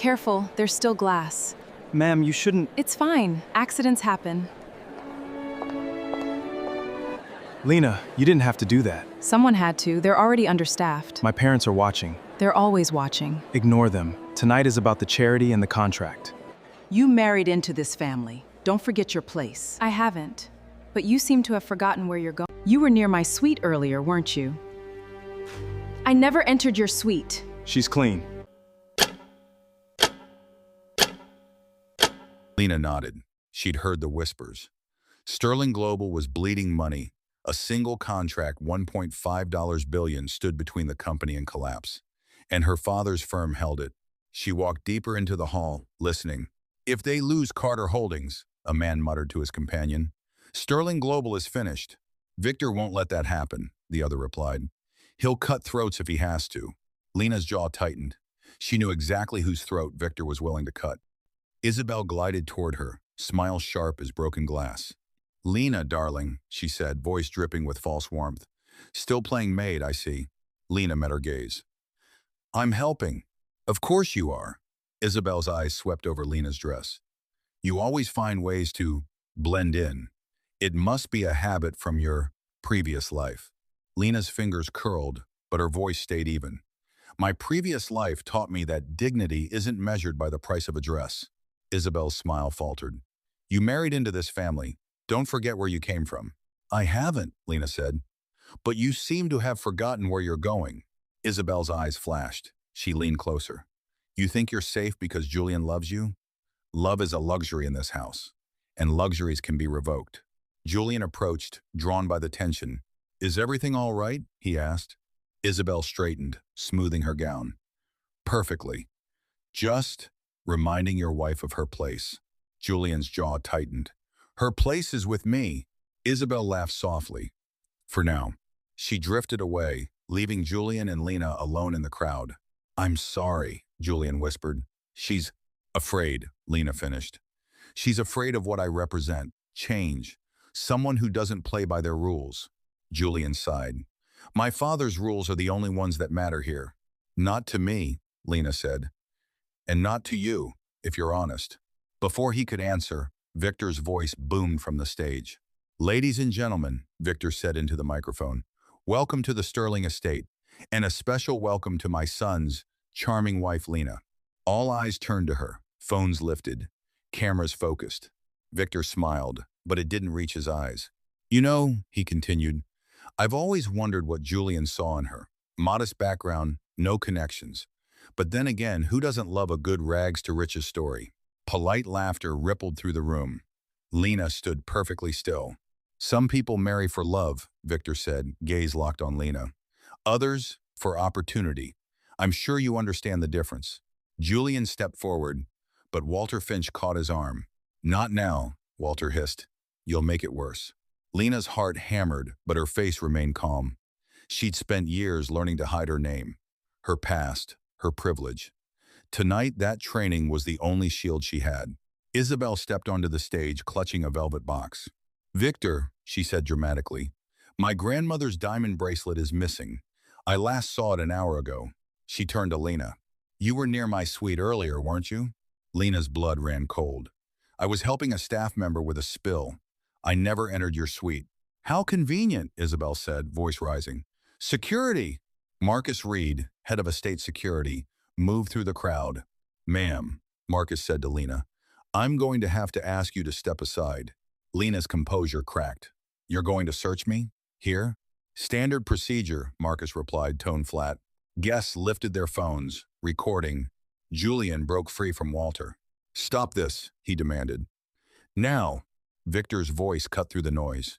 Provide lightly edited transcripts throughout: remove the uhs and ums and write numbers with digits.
Careful, there's still glass. Ma'am, you shouldn't... It's fine. Accidents happen. Lena, you didn't have to do that. Someone had to. They're already understaffed. My parents are watching. They're always watching. Ignore them. Tonight is about the charity and the contract. You married into this family. Don't forget your place. I haven't. But you seem to have forgotten where you're going. You were near my suite earlier, weren't you? I never entered your suite. She's clean. Lena nodded. She'd heard the whispers. Sterling Global was bleeding money. A single contract, $1.5 billion, stood between the company and collapse. And her father's firm held it. She walked deeper into the hall, listening. If they lose Carter Holdings, a man muttered to his companion, Sterling Global is finished. Victor won't let that happen, the other replied. He'll cut throats if he has to. Lena's jaw tightened. She knew exactly whose throat Victor was willing to cut. Isabel glided toward her, smile sharp as broken glass. Lena, darling, she said, voice dripping with false warmth. Still playing maid, I see. Lena met her gaze. I'm helping. Of course you are. Isabel's eyes swept over Lena's dress. You always find ways to blend in. It must be a habit from your previous life. Lena's fingers curled, but her voice stayed even. My previous life taught me that dignity isn't measured by the price of a dress. Isabel's smile faltered. You married into this family. Don't forget where you came from. I haven't, Lena said. But you seem to have forgotten where you're going. Isabel's eyes flashed. She leaned closer. You think you're safe because Julian loves you? Love is a luxury in this house, and luxuries can be revoked. Julian approached, drawn by the tension. Is everything all right? He asked. Isabel straightened, smoothing her gown. Perfectly. Just reminding your wife of her place. Julian's jaw tightened. Her place is with me. Isabel laughed softly. For now. She drifted away, leaving Julian and Lena alone in the crowd. I'm sorry, Julian whispered. She's afraid, Lena finished. She's afraid of what I represent, change, someone who doesn't play by their rules. Julian sighed. My father's rules are the only ones that matter here. Not to me, Lena said. And not to you, if you're honest. Before he could answer, Victor's voice boomed from the stage. Ladies and gentlemen, Victor said into the microphone, welcome to the Sterling estate, and a special welcome to my son's charming wife, Lena. All eyes turned to her, phones lifted, cameras focused. Victor smiled, but it didn't reach his eyes. You know, he continued, I've always wondered what Julian saw in her. Modest background, no connections. But then again, who doesn't love a good rags to riches story? Polite laughter rippled through the room. Lena stood perfectly still. Some people marry for love, Victor said, gaze locked on Lena. Others, for opportunity. I'm sure you understand the difference. Julian stepped forward, but Walter Finch caught his arm. Not now, Walter hissed. You'll make it worse. Lena's heart hammered, but her face remained calm. She'd spent years learning to hide her name, her past, her privilege. Tonight, that training was the only shield she had. Isabel stepped onto the stage, clutching a velvet box. Victor, she said dramatically, my grandmother's diamond bracelet is missing. I last saw it an hour ago. She turned to Lena. You were near my suite earlier, weren't you? Lena's blood ran cold. I was helping a staff member with a spill. I never entered your suite. How convenient, Isabel said, voice rising. Security! Marcus Reed, head of estate security, moved through the crowd. Ma'am, Marcus said to Lena, I'm going to have to ask you to step aside. Lena's composure cracked. You're going to search me? Here? Standard procedure, Marcus replied, tone flat. Guests lifted their phones, recording. Julian broke free from Walter. Stop this, he demanded. Now, Victor's voice cut through the noise.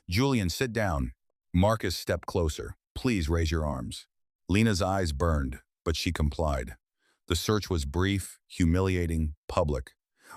Julian, sit down. Marcus stepped closer. Please raise your arms. Lena's eyes burned, but she complied. The search was brief, humiliating, public.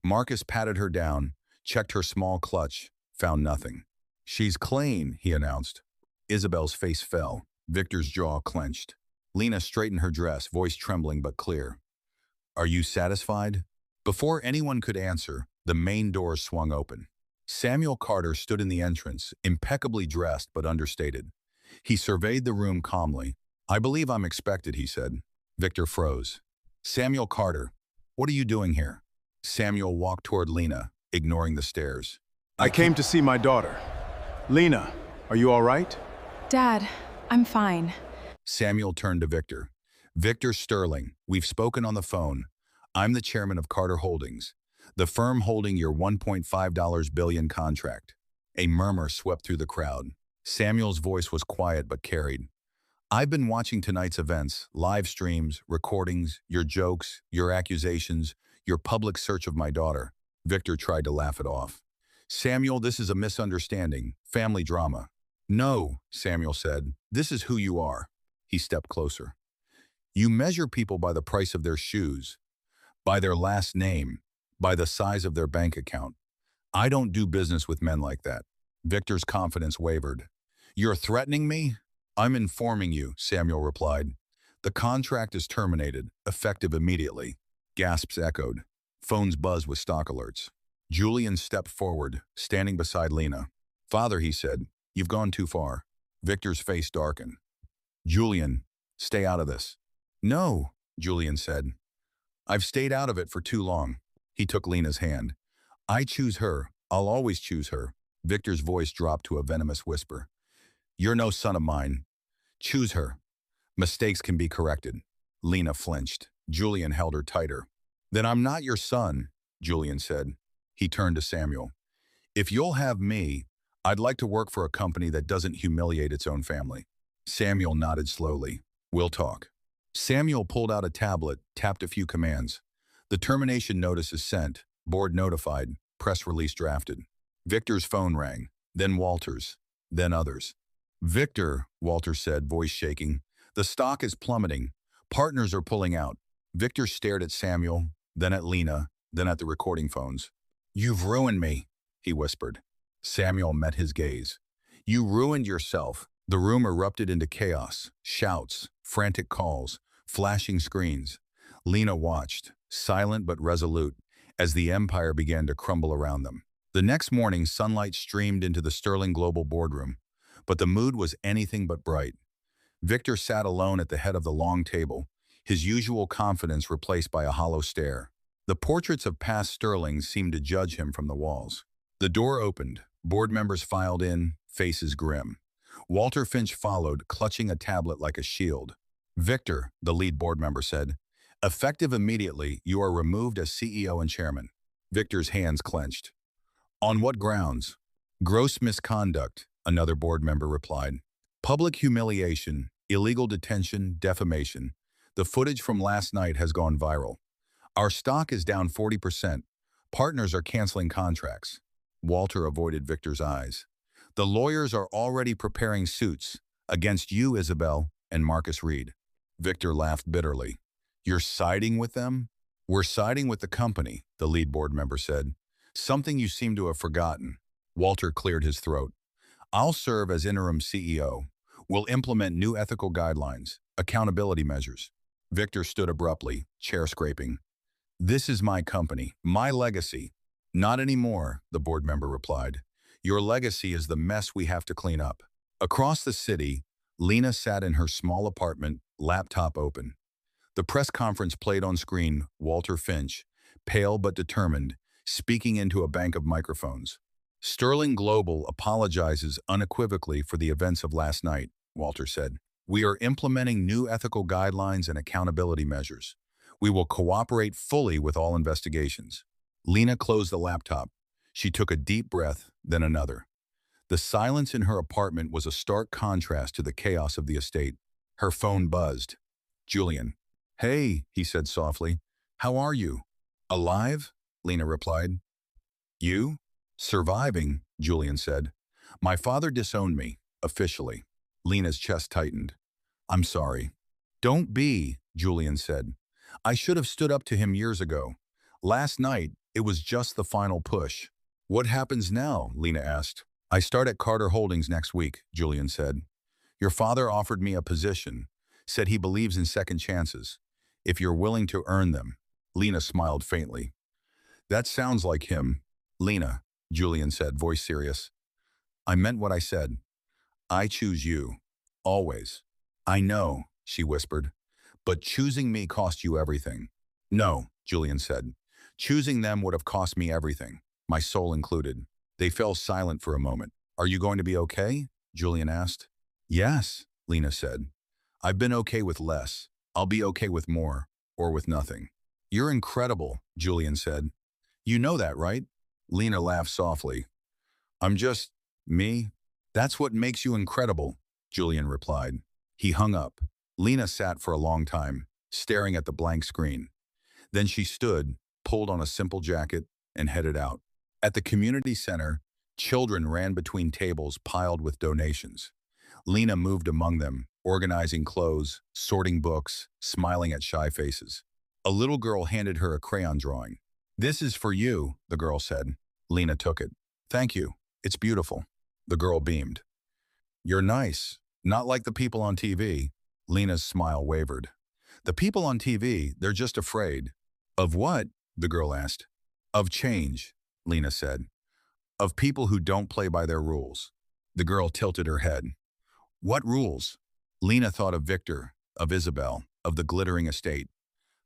Marcus patted her down, checked her small clutch, found nothing. She's clean, he announced. Isabel's face fell. Victor's jaw clenched. Lena straightened her dress, voice trembling but clear. Are you satisfied? Before anyone could answer, the main door swung open. Samuel Carter stood in the entrance, impeccably dressed but understated. He surveyed the room calmly. I believe I'm expected, he said. Victor froze. Samuel Carter, What are you doing here? Samuel walked toward Lena, ignoring the stares. I came to see my daughter. Lena, are you all right? Dad, I'm fine. Samuel turned to Victor. Victor Sterling, we've spoken on the phone. I'm the chairman of Carter Holdings, the firm holding your $1.5 billion contract. A murmur swept through the crowd. Samuel's voice was quiet but carried. I've been watching tonight's events, live streams, recordings, your jokes, your accusations, your public search of my daughter. Victor tried to laugh it off. Samuel, this is a misunderstanding, family drama. No, Samuel said, this is who you are. He stepped closer. You measure people by the price of their shoes, by their last name, by the size of their bank account. I don't do business with men like that. Victor's confidence wavered. You're threatening me? I'm informing you, Samuel replied. The contract is terminated, effective immediately. Gasps echoed. Phones buzzed with stock alerts. Julian stepped forward, standing beside Lena. Father, he said, you've gone too far. Victor's face darkened. Julian, stay out of this. No, Julian said. I've stayed out of it for too long. He took Lena's hand. I choose her. I'll always choose her. Victor's voice dropped to a venomous whisper. You're no son of mine. Choose her. Mistakes can be corrected. Lena flinched. Julian held her tighter. Then I'm not your son, Julian said. He turned to Samuel. If you'll have me, I'd like to work for a company that doesn't humiliate its own family. Samuel nodded slowly. We'll talk. Samuel pulled out a tablet, tapped a few commands. The termination notice is sent, board notified, press release drafted. Victor's phone rang, then Walter's, then others. Victor, Walter said, voice shaking, the stock is plummeting. Partners are pulling out. Victor stared at Samuel, then at Lena, then at the recording phones. You've ruined me, he whispered. Samuel met his gaze. You ruined yourself. The room erupted into chaos, shouts, frantic calls, flashing screens. Lena watched, silent but resolute, as the empire began to crumble around them. The next morning, sunlight streamed into the Sterling Global boardroom, but the mood was anything but bright. Victor sat alone at the head of the long table, his usual confidence replaced by a hollow stare. The portraits of past Sterlings seemed to judge him from the walls. The door opened, board members filed in, faces grim. Walter Finch followed, clutching a tablet like a shield. Victor, the lead board member said, effective immediately, you are removed as CEO and chairman. Victor's hands clenched. On what grounds? Gross misconduct, another board member replied. Public humiliation, illegal detention, defamation. The footage from last night has gone viral. Our stock is down 40%. Partners are canceling contracts. Walter avoided Victor's eyes. The lawyers are already preparing suits against you, Isabel, and Marcus Reed. Victor laughed bitterly. You're siding with them? We're siding with the company, the lead board member said. Something you seem to have forgotten. Walter cleared his throat. I'll serve as interim CEO. We'll implement new ethical guidelines, accountability measures. Victor stood abruptly, chair scraping. This is my company, my legacy. Not anymore, the board member replied. Your legacy is the mess we have to clean up. Across the city, Lena sat in her small apartment, laptop open. The press conference played on screen, Walter Finch, pale but determined, speaking into a bank of microphones. Sterling Global apologizes unequivocally for the events of last night, Walter said. We are implementing new ethical guidelines and accountability measures. We will cooperate fully with all investigations. Lena closed the laptop. She took a deep breath, then another. The silence in her apartment was a stark contrast to the chaos of the estate. Her phone buzzed. Julian. Hey, he said softly. How are you? Alive? Lena replied. You? Surviving, Julian said. My father disowned me, officially. Lena's chest tightened. I'm sorry. Don't be, Julian said. I should have stood up to him years ago. Last night, it was just the final push. What happens now? Lena asked. I start at Carter Holdings next week, Julian said. Your father offered me a position, said he believes in second chances, if you're willing to earn them. Lena smiled faintly. That sounds like him. Lena, Julian said, voice serious. I meant what I said. I choose you. Always. I know, she whispered. But choosing me cost you everything. No, Julian said. Choosing them would have cost me everything, my soul included. They fell silent for a moment. Are you going to be okay? Julian asked. Yes, Lena said. I've been okay with less. I'll be okay with more, or with nothing. You're incredible, Julian said. You know that, right? Lena laughed softly. I'm just me. That's what makes you incredible, Julian replied. He hung up. Lena sat for a long time, staring at the blank screen. Then she stood, pulled on a simple jacket, and headed out. At the community center, children ran between tables piled with donations. Lena moved among them, organizing clothes, sorting books, smiling at shy faces. A little girl handed her a crayon drawing. This is for you, the girl said. Lena took it. Thank you. It's beautiful. The girl beamed. You're nice. Not like the people on TV. Lena's smile wavered. The people on TV, they're just afraid. Of what? The girl asked. Of change, Lena said. Of people who don't play by their rules. The girl tilted her head. What rules? Lena thought of Victor, of Isabel, of the glittering estate.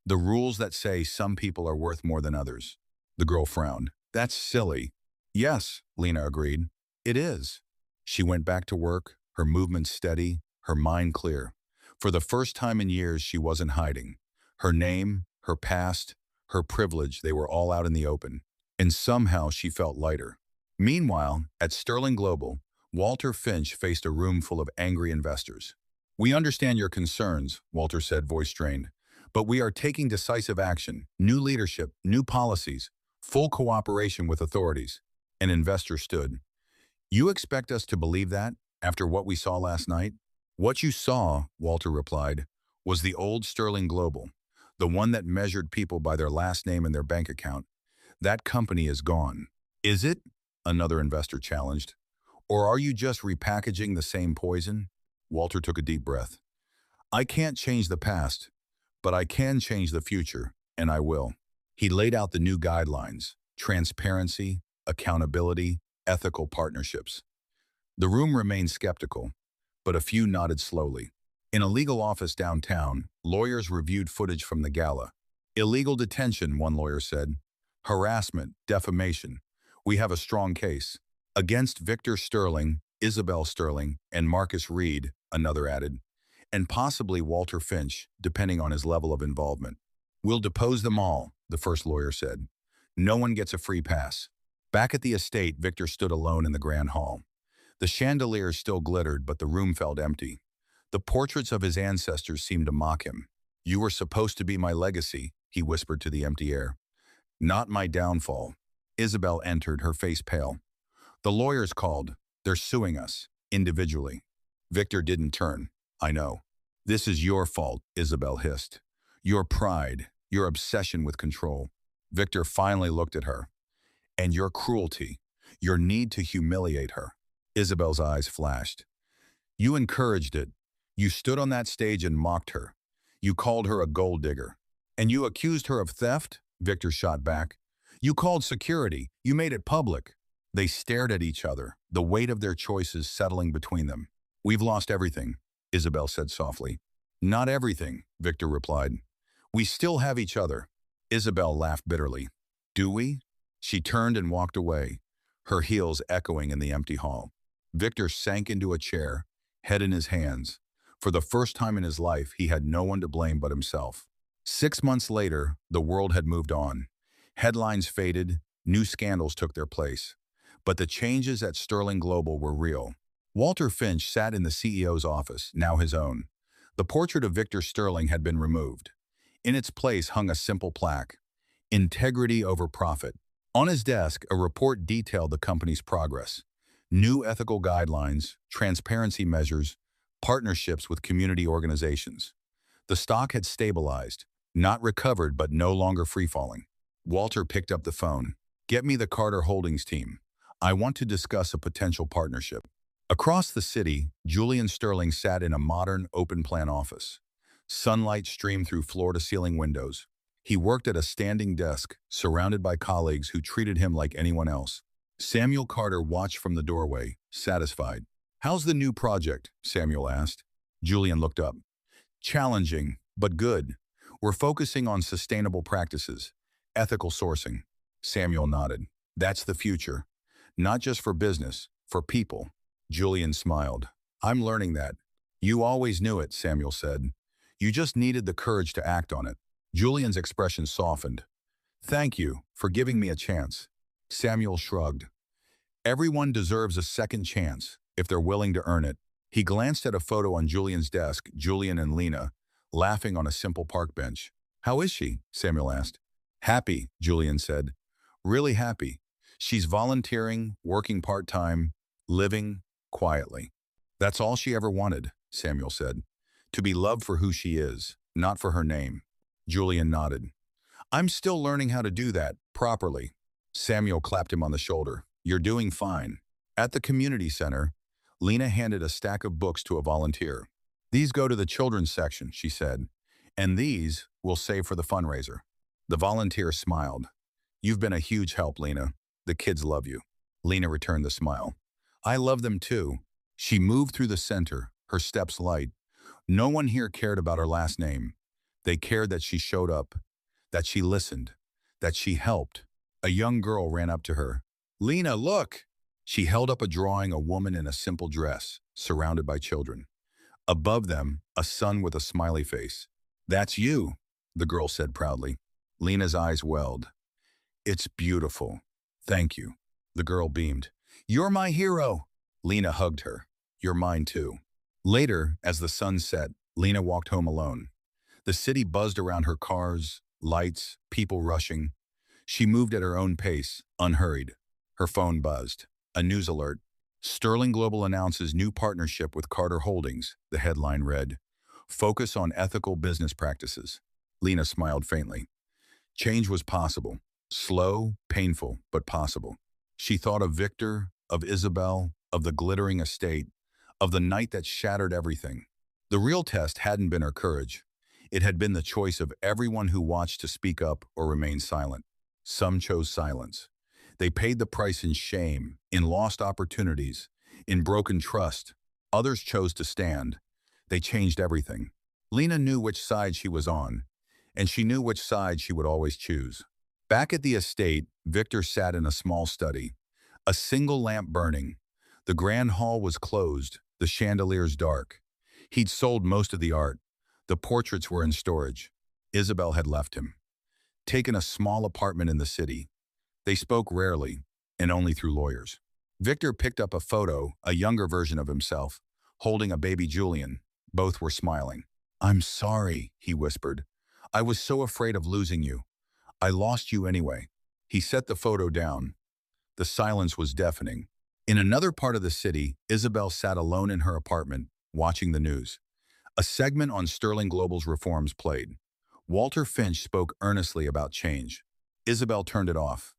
The rules that say some people are worth more than others. The girl frowned. That's silly. Yes, Lena agreed. It is. She went back to work, her movements steady, her mind clear. For the first time in years, she wasn't hiding. Her name, her past, her privilege, they were all out in the open. And somehow she felt lighter. Meanwhile, at Sterling Global, Walter Finch faced a room full of angry investors. We understand your concerns, Walter said, voice strained. But we are taking decisive action, new leadership, new policies, full cooperation with authorities. An investor stood. You expect us to believe that after what we saw last night? What you saw, Walter replied, was the old Sterling Global, the one that measured people by their last name and their bank account. That company is gone. Is it? Another investor challenged. Or are you just repackaging the same poison? Walter took a deep breath. I can't change the past, but I can change the future, and I will. He laid out the new guidelines: transparency, accountability, ethical partnerships. The room remained skeptical, but a few nodded slowly. In a legal office downtown, lawyers reviewed footage from the gala. Illegal detention, one lawyer said. Harassment, defamation. We have a strong case. Against Victor Sterling, Isabel Sterling, and Marcus Reed, another added. And possibly Walter Finch, depending on his level of involvement. We'll depose them all, the first lawyer said. No one gets a free pass. Back at the estate, Victor stood alone in the grand hall. The chandeliers still glittered, but the room felt empty. The portraits of his ancestors seemed to mock him. You were supposed to be my legacy, he whispered to the empty air. Not my downfall. Isabel entered, her face pale. The lawyers called. They're suing us, individually. Victor didn't turn. I know. This is your fault, Isabel hissed. Your pride, your obsession with control. Victor finally looked at her. And your cruelty, your need to humiliate her. Isabel's eyes flashed. You encouraged it. You stood on that stage and mocked her. You called her a gold digger. And you accused her of theft? Victor shot back. You called security. You made it public. They stared at each other, the weight of their choices settling between them. We've lost everything, Isabel said softly. Not everything, Victor replied. We still have each other. Isabel laughed bitterly. Do we? She turned and walked away, her heels echoing in the empty hall. Victor sank into a chair, head in his hands. For the first time in his life, he had no one to blame but himself. 6 months later, the world had moved on. Headlines faded, new scandals took their place. But the changes at Sterling Global were real. Walter Finch sat in the CEO's office, now his own. The portrait of Victor Sterling had been removed. In its place hung a simple plaque, Integrity over Profit. On his desk, a report detailed the company's progress. New ethical guidelines, transparency measures, partnerships with community organizations. The stock had stabilized, not recovered but no longer free-falling. Walter picked up the phone. Get me the Carter Holdings team. I want to discuss a potential partnership. Across the city, Julian Sterling sat in a modern, open-plan office. Sunlight streamed through floor-to-ceiling windows. He worked at a standing desk, surrounded by colleagues who treated him like anyone else. Samuel Carter watched from the doorway, satisfied. How's the new project? Samuel asked. Julian looked up. Challenging, but good. We're focusing on sustainable practices, ethical sourcing. Samuel nodded. That's the future. Not just for business, for people. Julian smiled. I'm learning that. You always knew it, Samuel said. You just needed the courage to act on it. Julian's expression softened. Thank you for giving me a chance. Samuel shrugged. Everyone deserves a second chance if they're willing to earn it. He glanced at a photo on Julian's desk, Julian and Lena, laughing on a simple park bench. How is she? Samuel asked. Happy, Julian said. Really happy. She's volunteering, working part-time, living quietly. That's all she ever wanted, Samuel said. To be loved for who she is, not for her name. Julian nodded. I'm still learning how to do that properly. Samuel clapped him on the shoulder. You're doing fine. At the community center, Lena handed a stack of books to a volunteer. These go to the children's section, she said, and these we'll save for the fundraiser. The volunteer smiled. You've been a huge help, Lena. The kids love you. Lena returned the smile. I love them too. She moved through the center, her steps light. No one here cared about her last name. They cared that she showed up, that she listened, that she helped. A young girl ran up to her. Lena, look! She held up a drawing, a woman in a simple dress, surrounded by children. Above them, a son with a smiley face. That's you, the girl said proudly. Lena's eyes welled. It's beautiful. Thank you. The girl beamed. You're my hero. Lena hugged her. You're mine too. Later, as the sun set, Lena walked home alone. The city buzzed around her, cars, lights, people rushing. She moved at her own pace, unhurried. Her phone buzzed. A news alert. Sterling Global announces new partnership with Carter Holdings, the headline read. Focus on ethical business practices. Lena smiled faintly. Change was possible. Slow, painful, but possible. She thought of Victor, of Isabel, of the glittering estate, of the night that shattered everything. The real test hadn't been her courage. It had been the choice of everyone who watched to speak up or remain silent. Some chose silence. They paid the price in shame, in lost opportunities, in broken trust. Others chose to stand. They changed everything. Lena knew which side she was on, and she knew which side she would always choose. Back at the estate, Victor sat in a small study, a single lamp burning. The grand hall was closed, the chandeliers dark. He'd sold most of the art. The portraits were in storage. Isabel had left him, taken a small apartment in the city. They spoke rarely, and only through lawyers. Victor picked up a photo, a younger version of himself, holding a baby Julian. Both were smiling. I'm sorry, he whispered. I was so afraid of losing you. I lost you anyway. He set the photo down. The silence was deafening. In another part of the city, Isabel sat alone in her apartment, watching the news. A segment on Sterling Global's reforms played. Walter Finch spoke earnestly about change. Isabel turned it off.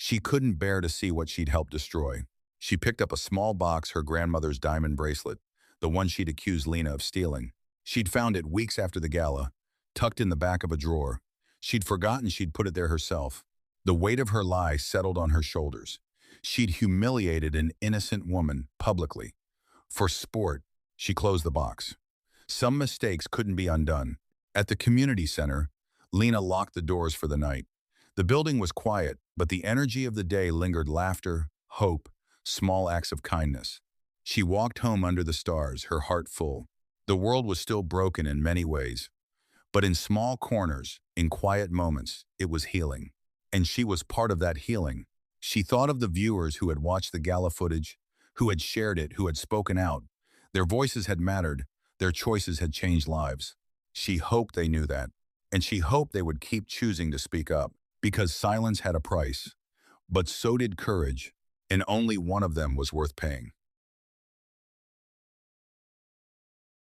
She couldn't bear to see what she'd helped destroy. She picked up a small box, her grandmother's diamond bracelet, the one she'd accused Lena of stealing. She'd found it weeks after the gala, tucked in the back of a drawer. She'd forgotten she'd put it there herself. The weight of her lie settled on her shoulders. She'd humiliated an innocent woman publicly. For sport, she closed the box. Some mistakes couldn't be undone. At the community center, Lena locked the doors for the night. The building was quiet, but the energy of the day lingered: laughter, hope, small acts of kindness. She walked home under the stars, her heart full. The world was still broken in many ways, but in small corners, in quiet moments, it was healing. And she was part of that healing. She thought of the viewers who had watched the gala footage, who had shared it, who had spoken out. Their voices had mattered. Their choices had changed lives. She hoped they knew that, and she hoped they would keep choosing to speak up, because silence had a price. But so did courage, and only one of them was worth paying.